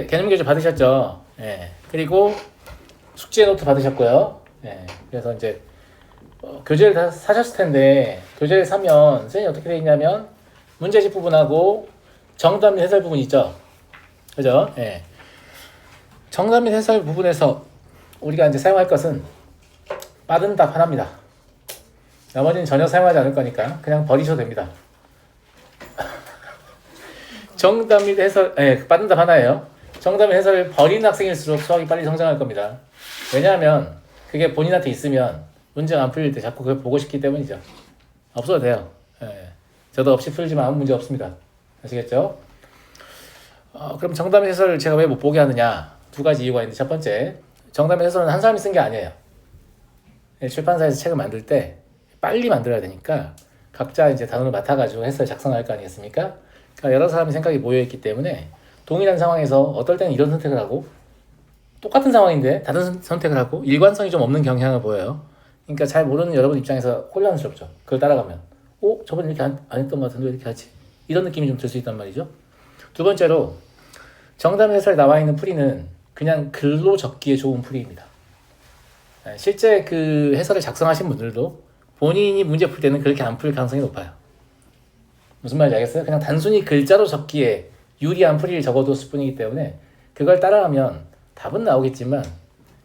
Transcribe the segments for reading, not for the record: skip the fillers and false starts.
개념 교재 받으셨죠? 예. 그리고 숙제 노트 받으셨고요. 예. 그래서 이제 교재를 다 사셨을 텐데 교재를 사면 선생님이 어떻게 되어 있냐면 문제집 부분하고 정답 및 해설 부분 있죠? 그죠? 예. 정답 및 해설 부분에서 우리가 이제 사용할 것은 빠른 답 하나입니다. 나머지는 전혀 사용하지 않을 거니까 그냥 버리셔도 됩니다. 정답 및 해설, 빠른 답 하나예요. 정답 및 해설을 버리는 학생일수록 수학이 빨리 성장할 겁니다. 왜냐하면 그게 본인한테 있으면 문제가 안 풀릴 때 자꾸 그걸 보고 싶기 때문이죠. 없어도 돼요. 저도 없이 풀지만 아무 문제 없습니다. 아시겠죠? 그럼 정답 및 해설을 제가 왜 못 보게 하느냐? 두 가지 이유가 있는데, 첫 번째, 정답 및 해설은 한 사람이 쓴 게 아니에요. 출판사에서 책을 만들 때 빨리 만들어야 되니까 각자 이제 단원을 맡아가지고 해설 작성할 거 아니겠습니까? 그러니까 여러 사람의 생각이 모여있기 때문에 동일한 상황에서 어떨 때는 이런 선택을 하고 똑같은 상황인데 다른 선택을 하고 일관성이 좀 없는 경향을 보여요. 그러니까 잘 모르는 여러분 입장에서 혼란스럽죠. 그걸 따라가면 저번에 이렇게 안 했던 것 같은데 왜 이렇게 하지? 이런 느낌이 좀 들 수 있단 말이죠. 두 번째로 정답 해설에 나와 있는 풀이는 그냥 글로 적기에 좋은 풀이입니다. 실제 그 해설을 작성하신 분들도 본인이 문제 풀 때는 그렇게 안 풀 가능성이 높아요. 무슨 말인지 알겠어요? 그냥 단순히 글자로 적기에 유리한 풀이를 적어뒀을 뿐이기 때문에 그걸 따라가면 답은 나오겠지만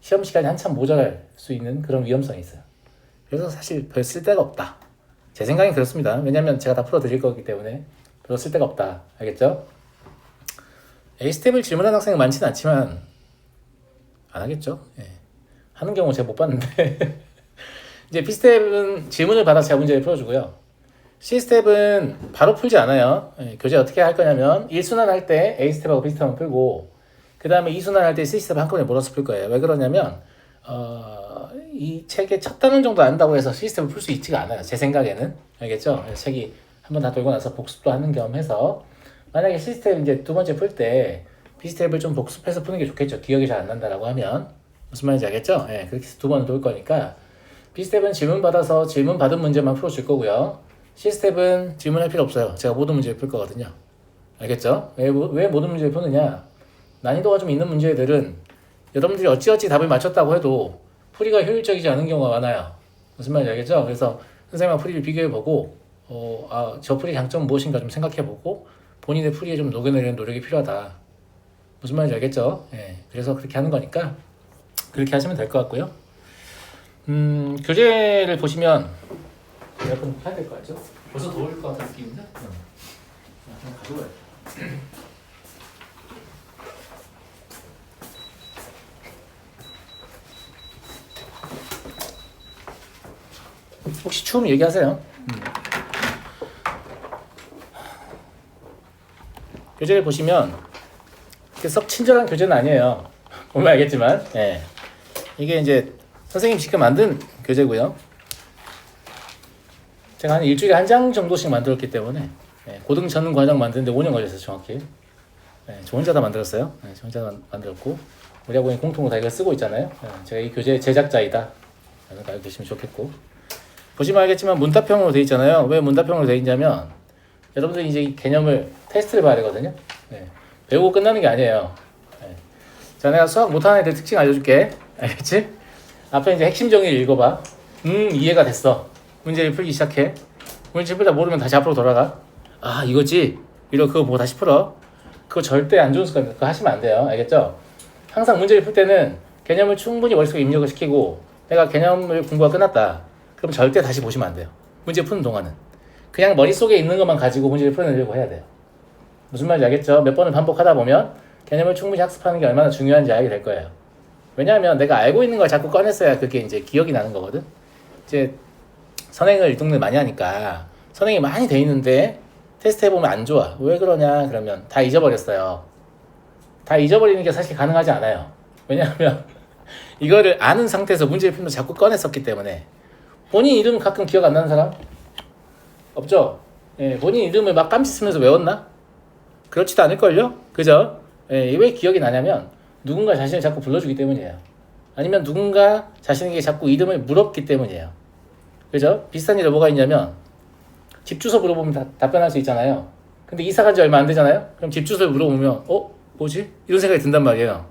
시험 시간이 한참 모자랄 수 있는 그런 위험성이 있어요. 그래서 사실 별 쓸데가 없다. 제 생각엔 그렇습니다. 왜냐면 제가 다 풀어드릴 거기 때문에 별로 쓸데가 없다. 알겠죠? A스텝을 질문하는 학생은 많지는 않지만 안 하겠죠? 하는 경우 제가 못 봤는데 이제 B스텝은 질문을 받아서 제가 문제를 풀어주고요. C스텝은 바로 풀지 않아요. 교재 어떻게 할 거냐면 1순환 할 때 A스텝하고 B스텝만 풀고 그 다음에 2순환 할 때 C스텝 한꺼번에 몰아서 풀 거예요. 왜 그러냐면 이 책의 첫 단원 정도 안다고 해서 C스텝을 풀 수 있지가 않아요. 제 생각에는. 알겠죠? 책이 한번 다 돌고 나서 복습도 하는 겸 해서 만약에 C스텝 이제 두 번째 풀 때 B스텝을 좀 복습해서 푸는 게 좋겠죠. 기억이 잘 안 난다라고 하면. 무슨 말인지 알겠죠? 그렇게 해서 두 번 돌 거니까 B스텝은 질문 받아서 질문 받은 문제만 풀어줄 거고요. C스텝은 질문할 필요 없어요. 제가 모든 문제를 풀 거거든요. 알겠죠? 왜 모든 문제를 푸느냐? 난이도가 좀 있는 문제들은 여러분들이 어찌어찌 답을 맞췄다고 해도 풀이가 효율적이지 않은 경우가 많아요. 무슨 말인지 알겠죠? 그래서 선생님과 풀이를 비교해보고 저 풀이 장점은 무엇인가 좀 생각해보고 본인의 풀이에 좀 녹여내려는 노력이 필요하다. 무슨 말인지 알겠죠? 그래서 그렇게 하는 거니까 그렇게 하시면 될 것 같고요. 교재를 보시면 에어컨 켜야 될 거 같죠? 벌써 더울 것 같은 느낌인데? 그냥 가져가야 돼. 혹시 추우면 얘기하세요. 교재를 보시면 이렇게 썩 친절한 교재는 아니에요. 보면 알겠지만 이게 이제 선생님 직접 만든 교재고요. 제가 한 일주일에 한 장 정도씩 만들었기 때문에 고등 전문 과정 만드는데 5년 걸렸어요. 정확히. 저 혼자 다 만들었어요. 저 혼자 다 만들었고 우리 학원이 공통으로 다 이걸 쓰고 있잖아요. 제가 이 교재의 제작자이다 라는 거 알고 계시면 좋겠고 보시면 알겠지만 문답형으로 되어 있잖아요. 왜 문답형으로 되어 있냐면 여러분들이 이제 이 개념을 테스트를 봐야 되거든요. 배우고 끝나는 게 아니에요. 자, 내가 수학 못하는 애들 특징 알려줄게. 알겠지? 앞에 이제 핵심 정의를 읽어봐. 이해가 됐어. 문제를 풀기 시작해. 문제 풀다 모르면 다시 앞으로 돌아가. 이거지? 이러고 그거 보고 다시 풀어. 그거 절대 안 좋은 습관입니다. 그거 하시면 안 돼요. 알겠죠? 항상 문제를 풀 때는 개념을 충분히 머릿속에 입력을 시키고 내가 개념을 공부가 끝났다. 그럼 절대 다시 보시면 안 돼요. 문제 푸는 동안은. 그냥 머릿속에 있는 것만 가지고 문제를 풀어내려고 해야 돼요. 무슨 말인지 알겠죠? 몇 번을 반복하다 보면 개념을 충분히 학습하는 게 얼마나 중요한지 알게 될 거예요. 왜냐하면 내가 알고 있는 걸 자꾸 꺼냈어야 그게 이제 기억이 나는 거거든. 이제 선행을 일동들 많이 하니까 선행이 많이 돼 있는데 테스트 해보면 안 좋아. 왜 그러냐? 그러면 다 잊어버렸어요. 다 잊어버리는 게 사실 가능하지 않아요. 왜냐하면 이거를 아는 상태에서 문제를 풀면서 자꾸 꺼냈었기 때문에. 본인 이름 가끔 기억 안 나는 사람? 없죠? 본인 이름을 막 깜짝 쓰면서 외웠나? 그렇지도 않을걸요? 그죠? 왜 기억이 나냐면 누군가 자신을 자꾸 불러주기 때문이에요. 아니면 누군가 자신에게 자꾸 이름을 물었기 때문이에요. 그죠? 비슷한 일이 뭐가 있냐면 집 주소 물어보면 답변할 수 있잖아요. 근데 이사 간 지 얼마 안 되잖아요? 그럼 집 주소를 물어보면 뭐지? 이런 생각이 든단 말이에요.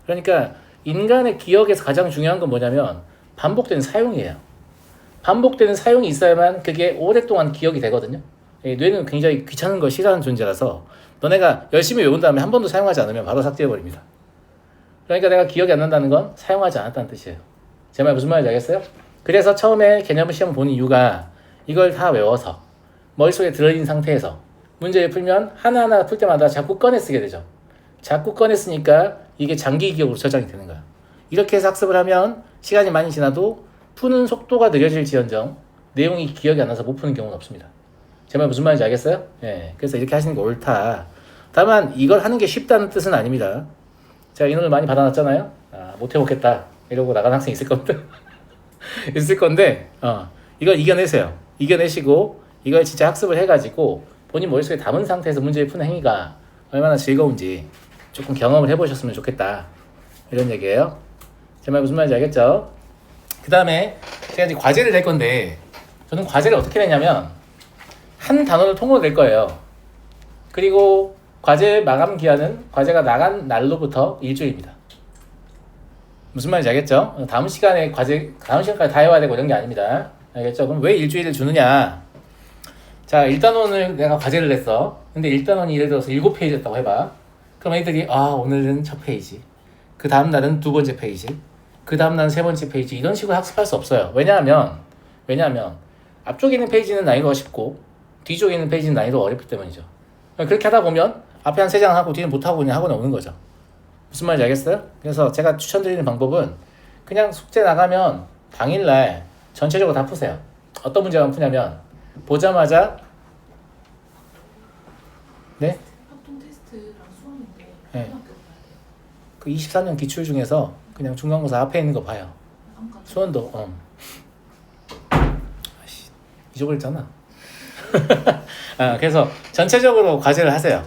그러니까 인간의 기억에서 가장 중요한 건 뭐냐면 반복되는 사용이에요. 반복되는 사용이 있어야만 그게 오랫동안 기억이 되거든요. 뇌는 굉장히 귀찮은 걸 싫어하는 존재라서 너네가 열심히 외운 다음에 한 번도 사용하지 않으면 바로 삭제해버립니다. 그러니까 내가 기억이 안 난다는 건 사용하지 않았다는 뜻이에요. 제 말 무슨 말인지 알겠어요? 그래서 처음에 개념 시험 보는 이유가 이걸 다 외워서 머릿속에 들어있는 상태에서 문제를 풀면 하나하나 풀 때마다 자꾸 꺼내 쓰게 되죠. 자꾸 꺼내 쓰니까 이게 장기 기억으로 저장이 되는 거야. 이렇게 해서 학습을 하면 시간이 많이 지나도 푸는 속도가 느려질지언정 내용이 기억이 안 나서 못 푸는 경우는 없습니다. 제 말 무슨 말인지 알겠어요? 예, 그래서 이렇게 하시는 게 옳다. 다만 이걸 하는 게 쉽다는 뜻은 아닙니다. 제가 인원을 많이 받아놨잖아요. 못 해먹겠다 이러고 나간 학생 있을 건데 있을 건데 이걸 이겨내세요. 이겨내시고 이걸 진짜 학습을 해가지고 본인 머릿속에 담은 상태에서 문제를 푸는 행위가 얼마나 즐거운지 조금 경험을 해보셨으면 좋겠다 이런 얘기예요. 제 말 무슨 말인지 알겠죠? 그 다음에 제가 이제 과제를 낼 건데 저는 과제를 어떻게 내냐면 한 단원을 통으로 낼 거예요. 그리고 과제 마감 기한은 과제가 나간 날로부터 일주일입니다. 무슨 말인지 알겠죠? 다음 시간에 과제 다음 시간까지 다 해와야 되고 이런 게 아닙니다. 알겠죠? 그럼 왜 일주일을 주느냐? 자, 1단원을 내가 과제를 냈어. 근데 1단원이 예를 들어서 7페이지였다고 해봐. 그럼 애들이 오늘은 첫 페이지, 그 다음 날은 두 번째 페이지, 그 다음 날은 세 번째 페이지 이런 식으로 학습할 수 없어요. 왜냐하면 앞쪽에 있는 페이지는 난이도가 쉽고 뒤쪽에 있는 페이지는 난이도가 어렵기 때문이죠. 그렇게 하다 보면 앞에 한 3장 하고 뒤는 못하고 그냥 학원에 오는 거죠. 무슨 말인지 알겠어요? 그래서 제가 추천드리는 방법은 그냥 숙제 나가면 당일날 전체적으로 다 푸세요. 어떤 문제만 푸냐면 보자마자 네? 합동 테스트랑 수험인데 네. 고등학교 가야 돼요. 그 24년 기출 중에서 그냥 중간고사 앞에 있는 거 봐요. 수원도 잊어버렸잖아. 그래서 전체적으로 과제를 하세요.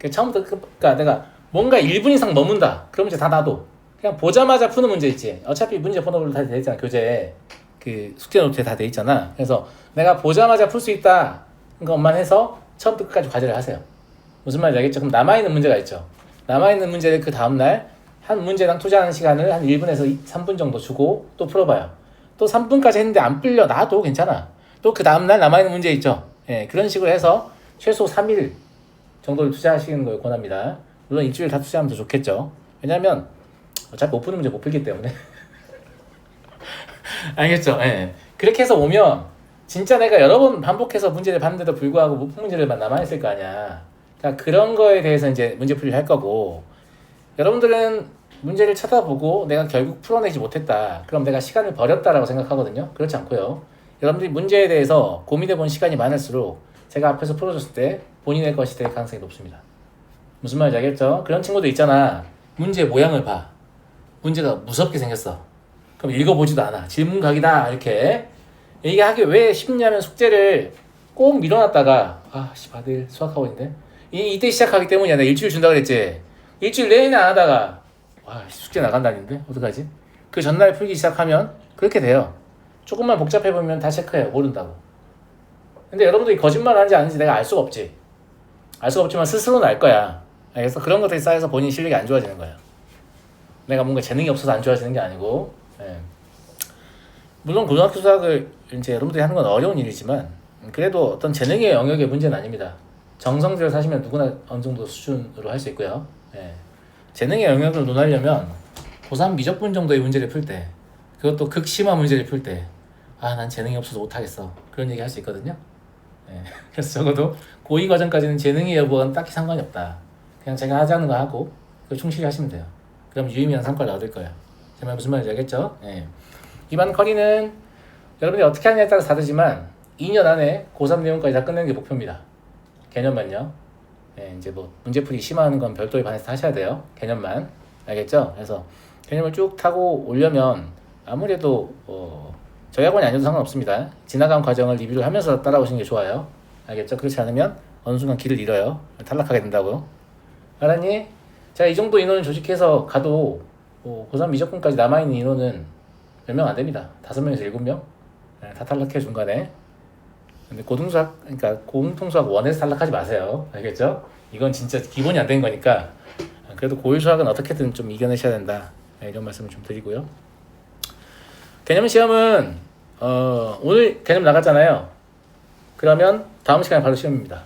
처음부터 그러니까 내가 뭔가 1분 이상 머문다. 그럼 이제 다 놔둬. 그냥 보자마자 푸는 문제 있지. 어차피 문제 번호별로 다 돼 있잖아. 교재에 그 숙제 노트에 다 돼 있잖아. 그래서 내가 보자마자 풀 수 있다. 것만 해서 처음부터 끝까지 과제를 하세요. 무슨 말인지 알겠죠? 그럼 남아있는 문제가 있죠. 남아있는 문제를 그 다음날 한 문제당 투자하는 시간을 한 1분에서 3분 정도 주고 또 풀어봐요. 또 3분까지 했는데 안 풀려 놔도 괜찮아. 또 그 다음날 남아있는 문제 있죠. 예, 그런 식으로 해서 최소 3일 정도를 투자하시는 걸 권합니다. 물론 일주일 다 투자하면 더 좋겠죠. 왜냐면 어차피 못 푸는 문제 못 풀기 때문에. 알겠죠? 예. 그렇게 해서 오면 진짜 내가 여러 번 반복해서 문제를 봤는데도 불구하고 못 푼 문제들만 남아있을 거 아니야. 그러니까 그런 거에 대해서 이제 문제 풀이를 할 거고, 여러분들은 문제를 쳐다보고 내가 결국 풀어내지 못했다. 그럼 내가 시간을 버렸다라고 생각하거든요. 그렇지 않고요. 여러분들이 문제에 대해서 고민해본 시간이 많을수록 제가 앞에서 풀어줬을 때 본인의 것이 될 가능성이 높습니다. 무슨 말인지 알겠죠? 그런 친구도 있잖아. 문제 모양을 봐. 문제가 무섭게 생겼어. 그럼 읽어보지도 않아. 질문각이다 이렇게. 이게 하기 왜 쉽냐면 숙제를 꼭 밀어놨다가 다들 수학하고 있는데 이때 시작하기 때문이야. 내가 일주일 준다 그랬지. 일주일 내내 안 하다가 숙제 나간다는데 어떡하지? 그 전날 풀기 시작하면 그렇게 돼요. 조금만 복잡해보면 다 체크해요. 모른다고. 근데 여러분들이 거짓말 하는지 아닌지 내가 알 수가 없지. 알 수가 없지만 스스로는 알 거야. 그래서 그런 것들이 쌓여서 본인 실력이 안 좋아지는 거예요. 내가 뭔가 재능이 없어서 안 좋아지는 게 아니고. 물론 고등학교 수학을 이제 여러분들이 하는 건 어려운 일이지만 그래도 어떤 재능의 영역의 문제는 아닙니다. 정성들을 사시면 누구나 어느 정도 수준으로 할 수 있고요. 재능의 영역을 논하려면 고3 미적분 정도의 문제를 풀 때, 그것도 극심한 문제를 풀 때, 난 재능이 없어서 못하겠어. 그런 얘기 할 수 있거든요. 그래서 적어도 고2 과정까지는 재능의 여부와는 딱히 상관이 없다. 그냥 제가 하자는 거 하고 그걸 충실히 하시면 돼요. 그럼 유의미한 성과를 얻을 거예요. 제 말 무슨 말인지 알겠죠? 이반 커리는 여러분이 어떻게 하느냐에 따라서 다르지만 2년 안에 고3 내용까지 다 끝내는 게 목표입니다. 개념만요. 이제 뭐 문제풀이 심화하는 건 별도의 반에서 하셔야 돼요. 개념만. 알겠죠? 그래서 개념을 쭉 타고 오려면 아무래도 저희 학원이 아니어도 상관없습니다. 지나간 과정을 리뷰를 하면서 따라오시는 게 좋아요. 알겠죠? 그렇지 않으면 어느 순간 길을 잃어요. 탈락하게 된다고요. 알았니? 자, 이 정도 인원을 조직해서 가도 고3 미적분까지 남아있는 인원은 몇 명 안 됩니다. 5명에서 7명? 다 탈락해 중간에. 근데 고등수학, 그러니까 공통수학 1에서 탈락하지 마세요. 알겠죠? 이건 진짜 기본이 안 된 거니까 그래도 고일 수학은 어떻게든 좀 이겨내셔야 된다. 이런 말씀을 좀 드리고요. 개념 시험은 오늘 개념 나갔잖아요. 그러면 다음 시간에 바로 시험입니다.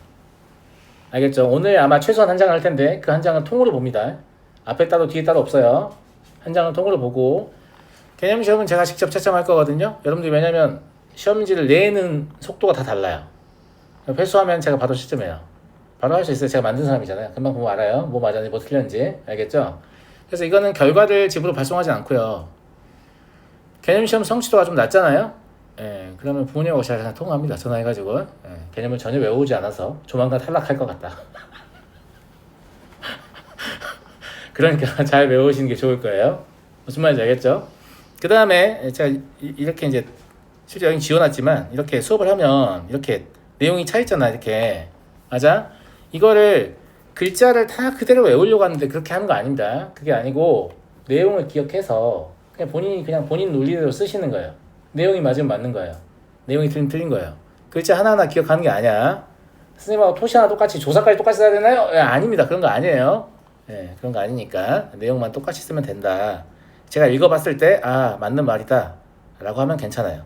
알겠죠? 오늘 아마 최소한 한 장을 할 텐데 그 한 장은 통으로 봅니다. 앞에 따로 뒤에 따로 없어요. 한 장은 통으로 보고 개념 시험은 제가 직접 채점할 거거든요. 여러분들이 왜냐면 시험지를 내는 속도가 다 달라요. 회수하면 제가 바로 채점해요. 바로 할 수 있어요. 제가 만든 사람이잖아요. 금방 보면 알아요. 뭐 맞았는지 뭐 틀렸는지. 알겠죠? 그래서 이거는 결과를 집으로 발송하지 않고요. 개념 시험 성취도가 좀 낮잖아요. 예, 그러면 부모님하고 제가 그냥 통화합니다. 전화해가지고 개념을 전혀 외우지 않아서 조만간 탈락할 것 같다. 그러니까 잘 외우시는 게 좋을 거예요. 무슨 말인지 알겠죠? 그 다음에 제가 이렇게 이제 실제 여기 지워놨지만 이렇게 수업을 하면 이렇게 내용이 차 있잖아. 이렇게 맞아? 이거를 글자를 다 그대로 외우려고 하는데 그렇게 하는 거 아닙니다. 그게 아니고 내용을 기억해서 그냥 본인이 그냥 본인 논리대로 쓰시는 거예요. 내용이 맞으면 맞는 거예요. 내용이 틀린 거예요. 글자 하나하나 기억하는 게 아니야. 선생님하고 토시 하나 똑같이 조사까지 똑같이 써야 되나요? 예, 아닙니다. 그런 거 아니에요. 예, 그런 거 아니니까 내용만 똑같이 쓰면 된다. 제가 읽어봤을 때 아 맞는 말이다 라고 하면 괜찮아요.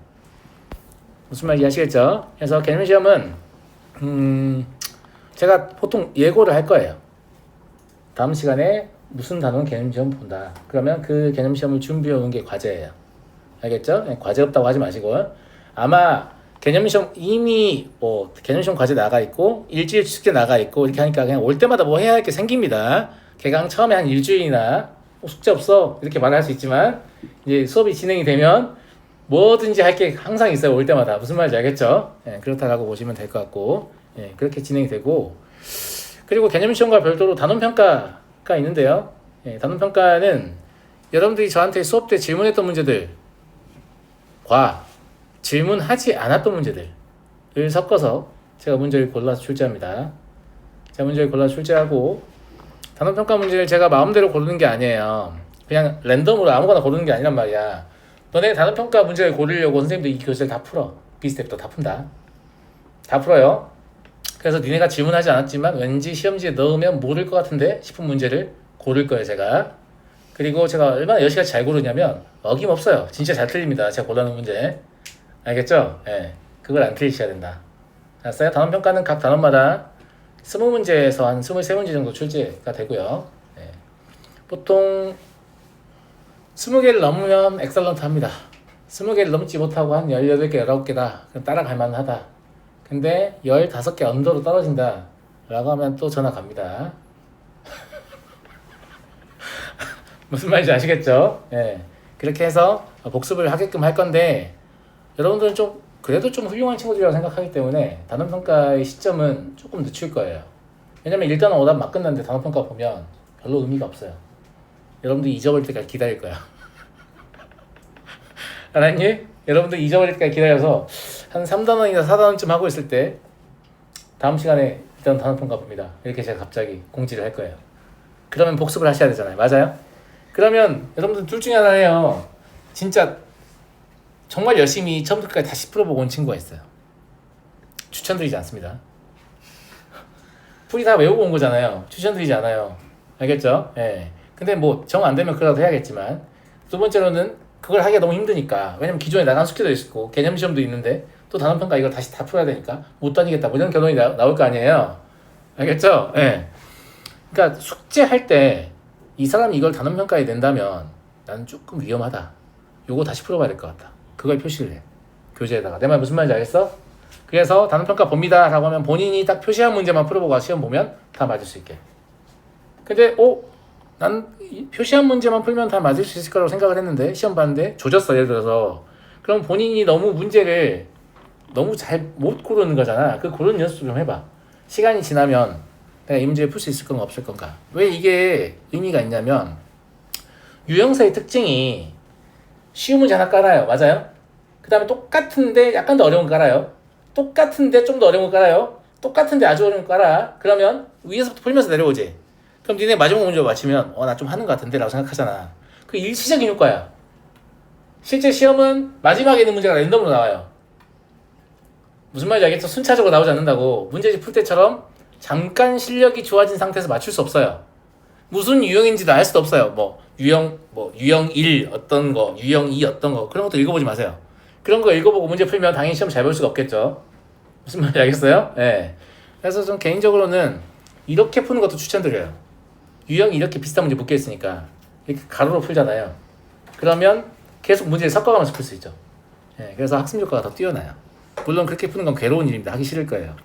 무슨 말인지 아시겠죠? 그래서 개념 시험은 제가 보통 예고를 할 거예요. 다음 시간에 무슨 단원 개념 시험 본다. 그러면 그 개념 시험을 준비해 오는 게 과제예요. 알겠죠? 과제 없다고 하지 마시고 아마 개념 시험 이미 뭐 개념 시험 과제 나가 있고 일주일 숙제 나가 있고 이렇게 하니까 그냥 올 때마다 뭐 해야 할 게 생깁니다. 개강 처음에 한 일주일이나 숙제 없어 이렇게 말할 수 있지만 이제 수업이 진행이 되면 뭐든지 할 게 항상 있어요. 올 때마다 무슨 말인지 알겠죠? 그렇다라고 보시면 될 것 같고 그렇게 진행이 되고 그리고 개념 시험과 별도로 단원 평가가 있는데요. 단원 평가는 여러분들이 저한테 수업 때 질문했던 문제들과 질문하지 않았던 문제들을 섞어서 제가 문제를 골라서 출제합니다. 제가 문제를 골라서 출제하고 단원 평가 문제를 제가 마음대로 고르는 게 아니에요. 그냥 랜덤으로 아무거나 고르는 게 아니란 말이야. 너네 단원 평가 문제를 고르려고 선생님들 이 교재를 다 풀어. 비스텝부터 다 푼다. 다 풀어요. 그래서 니네가 질문하지 않았지만 왠지 시험지에 넣으면 모를 것 같은데 싶은 문제를 고를 거예요, 제가. 그리고 제가 얼마나 여시까지 잘 고르냐면 어김없어요. 진짜 잘 틀립니다. 제가 골라놓은 문제. 알겠죠? 그걸 안 틀리셔야 된다. 알았어요? 단원 평가는 각 단원마다 20문제에서 한 23문제 정도 출제가 되고요. 보통 20개를 넘으면 엑설런트 합니다. 20개를 넘지 못하고 한 18개, 19개다. 그럼 따라갈 만하다. 근데 15개 언더로 떨어진다. 라고 하면 또 전화 갑니다. 무슨 말인지 아시겠죠? 그렇게 해서 복습을 하게끔 할 건데 여러분들은 좀 그래도 좀 훌륭한 친구들이라고 생각하기 때문에 단원평가의 시점은 조금 늦출 거예요. 왜냐면 1단원 5단 막 끝났는데 단원평가 보면 별로 의미가 없어요. 여러분들이 잊어버릴 때까지 기다릴 거야. 알았니? 여러분들 잊어버릴 때까지 기다려서 한 3단원이나 4단원쯤 하고 있을 때 다음 시간에 일단 단원평가 봅니다. 이렇게 제가 갑자기 공지를 할 거예요. 그러면 복습을 하셔야 되잖아요. 맞아요? 그러면 여러분들 둘 중에 하나예요. 진짜 정말 열심히 처음부터 끝까지 다시 풀어보고 온 친구가 있어요. 추천드리지 않습니다. 풀이 다 외우고 온 거잖아요. 추천드리지 않아요. 알겠죠? 근데 뭐 정 안 되면 그라도 해야겠지만 두 번째로는 그걸 하기가 너무 힘드니까 왜냐면 기존에 나간 숙제도 있고 개념 시험도 있는데 또 단원평가 이걸 다시 다 풀어야 되니까 못 다니겠다 뭐 이런 결론이 나올 거 아니에요. 알겠죠? 그러니까 숙제할 때 이 사람이 이걸 단원평가에 낸다면 나는 조금 위험하다. 요거 다시 풀어봐야 될 것 같다. 그걸 표시를 해. 교재에다가. 내 말 무슨 말인지 알겠어? 그래서 단원평가 봅니다 라고 하면 본인이 딱 표시한 문제만 풀어보고 시험 보면 다 맞을 수 있게. 근데 난 표시한 문제만 풀면 다 맞을 수 있을 거라고 생각을 했는데 시험 봤는데 조졌어 예를 들어서. 그럼 본인이 너무 문제를 너무 잘 못 고르는 거잖아. 그 고르는 연습 좀 해봐. 시간이 지나면 내가 이 문제를 풀 수 있을 건가 없을 건가. 왜 이게 의미가 있냐면 유형사의 특징이 쉬운 문제 하나 깔아요. 맞아요? 그 다음에 똑같은데 약간 더 어려운 거 깔아요. 똑같은데 좀 더 어려운 거 깔아요. 똑같은데 아주 어려운 거 깔아. 그러면 위에서부터 풀면서 내려오지. 그럼 니네 마지막 문제 맞히면 나 좀 하는 거 같은데 라고 생각하잖아. 그 일시적인 효과야. 실제 시험은 마지막에 있는 문제가 랜덤으로 나와요. 무슨 말인지 알겠죠? 순차적으로 나오지 않는다고. 문제집 풀 때처럼 잠깐 실력이 좋아진 상태에서 맞출 수 없어요. 무슨 유형인지도 알 수도 없어요. 뭐 유형 1 어떤 거, 유형 2 어떤 거 그런 것도 읽어보지 마세요. 그런 거 읽어보고 문제 풀면 당연히 시험 잘 볼 수가 없겠죠. 무슨 말인지 알겠어요? 예. 그래서 좀 개인적으로는 이렇게 푸는 것도 추천드려요. 유형이 이렇게 비슷한 문제 묶여 있으니까 이렇게 가로로 풀잖아요. 그러면 계속 문제를 섞어가면서 풀 수 있죠. 예. 그래서 학습 효과가 더 뛰어나요. 물론 그렇게 푸는 건 괴로운 일입니다. 하기 싫을 거예요.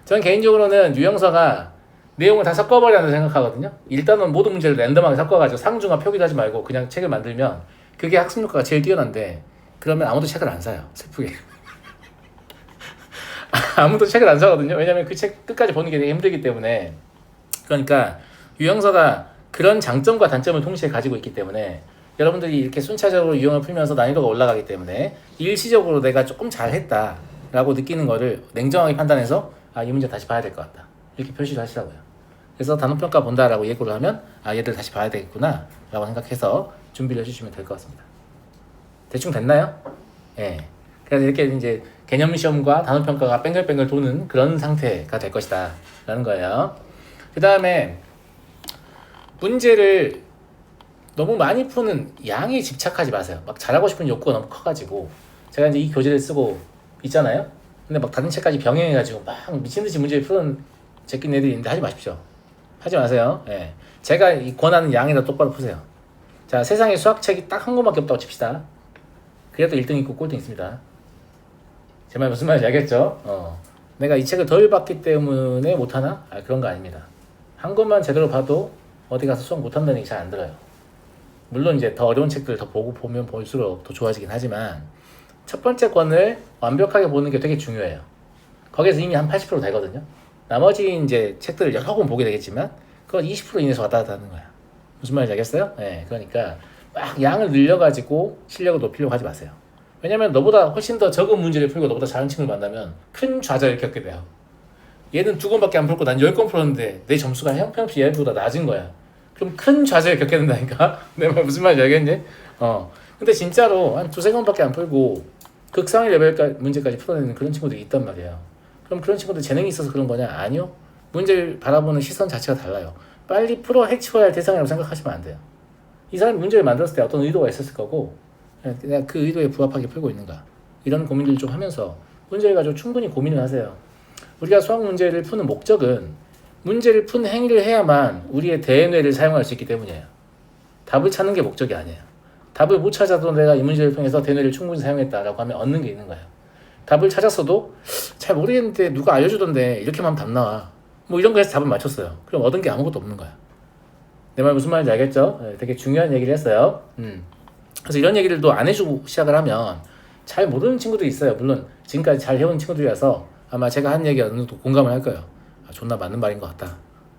저는 개인적으로는 유형서가 내용을 다 섞어버리라는 생각하거든요. 일단은 모든 문제를 랜덤하게 섞어가지고 상중하 표기도 하지 말고 그냥 책을 만들면 그게 학습 효과가 제일 뛰어난데 그러면 아무도 책을 안 사요. 슬프게. 아무도 책을 안 사거든요. 왜냐면 그 책 끝까지 보는 게 되게 힘들기 때문에. 그러니까 유형서가 그런 장점과 단점을 동시에 가지고 있기 때문에 여러분들이 이렇게 순차적으로 유형을 풀면서 난이도가 올라가기 때문에 일시적으로 내가 조금 잘했다 라고 느끼는 거를 냉정하게 판단해서 아, 이 문제 다시 봐야 될 것 같다 이렇게 표시를 하시라고요. 그래서 단원평가 본다라고 예고를 하면 아, 얘들 다시 봐야 되겠구나 라고 생각해서 준비를 해주시면 될 것 같습니다. 대충 됐나요? 예. 그래서 이렇게 이제 개념 시험과 단원평가가 뱅글뱅글 도는 그런 상태가 될 것이다 라는 거예요. 그 다음에 문제를 너무 많이 푸는 양에 집착하지 마세요. 막 잘하고 싶은 욕구가 너무 커가지고 제가 이제 이 교재를 쓰고 있잖아요. 근데 막 다른 책까지 병행해가지고 막 미친듯이 문제를 푸는 제끼는 애들이 있는데 하지 마십시오. 하지 마세요. 예. 제가 이 권하는 양에다 똑바로 푸세요. 자, 세상에 수학책이 딱 한 권밖에 없다고 칩시다. 그래도 1등 있고 꼴등 있습니다. 제 말 무슨 말인지 알겠죠? 내가 이 책을 덜 봤기 때문에 못하나? 아, 그런 거 아닙니다. 한 권만 제대로 봐도 어디 가서 수학 못한다는 얘기 잘 안 들어요. 물론 이제 더 어려운 책들을 더 보면 볼수록 더 좋아지긴 하지만 첫 번째 권을 완벽하게 보는 게 되게 중요해요. 거기에서 이미 한 80% 되거든요. 나머지 이제 책들을 여러 권 보게 되겠지만 그건 20% 이내에서 왔다 갔다 하는 거야. 무슨 말인지 알겠어요? 네, 그러니까 막 양을 늘려가지고 실력을 높이려고 하지 마세요. 왜냐면 너보다 훨씬 더 적은 문제를 풀고 너보다 잘하는 친구를 만나면 큰 좌절을 겪게 돼요. 얘는 2권밖에 안 풀고 난 10권 풀었는데 내 점수가 형편없이 얘보다 낮은 거야. 그럼 큰 좌절을 겪게 된다니까? 내 말 무슨 말인지 알겠니? 근데 진짜로 한 2-3권밖에 안 풀고 극상위 레벨 문제까지 풀어내는 그런 친구들이 있단 말이에요. 그럼 그런 친구들 재능이 있어서 그런 거냐? 아니요. 문제를 바라보는 시선 자체가 달라요. 빨리 풀어 해치워야 할 대상이라고 생각하시면 안 돼요. 이 사람이 문제를 만들었을 때 어떤 의도가 있었을 거고 그냥 그 의도에 부합하게 풀고 있는가 이런 고민들을 좀 하면서 문제를 가지고 충분히 고민을 하세요. 우리가 수학 문제를 푸는 목적은 문제를 푼 행위를 해야만 우리의 대뇌를 사용할 수 있기 때문이에요. 답을 찾는 게 목적이 아니에요. 답을 못 찾아도 내가 이 문제를 통해서 대뇌를 충분히 사용했다라고 하면 얻는 게 있는 거예요. 답을 찾았어도 잘 모르겠는데 누가 알려주던데 이렇게만 하면 답 나와. 뭐 이런 거에서 답을 맞췄어요. 그럼 얻은 게 아무것도 없는 거야. 내 말 무슨 말인지 알겠죠? 네, 되게 중요한 얘기를 했어요. 그래서 이런 얘기들도 안 해주고 시작을 하면 잘 모르는 친구들이 있어요. 물론 지금까지 잘 해온 친구들이라서 아마 제가 한 얘기 어느 정도 공감을 할 거예요. 아, 존나 맞는 말인 것 같다.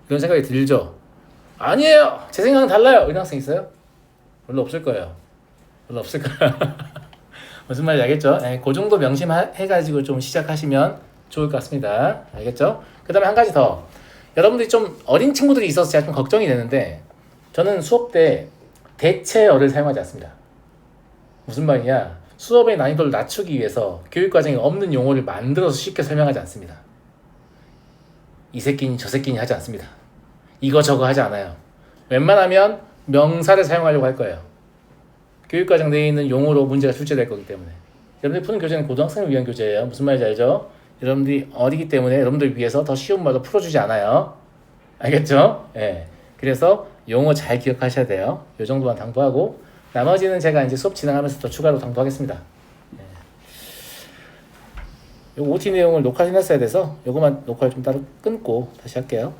이런 생각이 들죠? 아니에요! 제 생각은 달라요! 이런 학생 있어요? 별로 없을 거예요. 별로 없을 거예요. 무슨 말인지 알겠죠? 네, 그 정도 명심해가지고 좀 시작하시면 좋을 것 같습니다. 알겠죠? 그 다음에 한 가지 더. 여러분들이 좀 어린 친구들이 있어서 제가 좀 걱정이 되는데 저는 수업 때 대체어를 사용하지 않습니다. 무슨 말이냐? 수업의 난이도를 낮추기 위해서 교육과정에 없는 용어를 만들어서 쉽게 설명하지 않습니다. 이 새끼니 저 새끼니 하지 않습니다. 이거 저거 하지 않아요. 웬만하면 명사를 사용하려고 할 거예요. 교육과정 내에 있는 용어로 문제가 출제될 거기 때문에. 여러분들이 푸는 교재는 고등학생을 위한 교재예요. 무슨 말인지 알죠? 여러분들이 어리기 때문에 여러분들 위해서 더 쉬운 말로 풀어주지 않아요. 알겠죠? 예. 그래서 용어 잘 기억하셔야 돼요. 이 정도만 당부하고 나머지는 제가 이제 수업 진행하면서 더 추가로 당부하겠습니다. 요 OT 내용을 녹화해놨어야 돼서 요거만 녹화를 좀 따로 끊고 다시 할게요.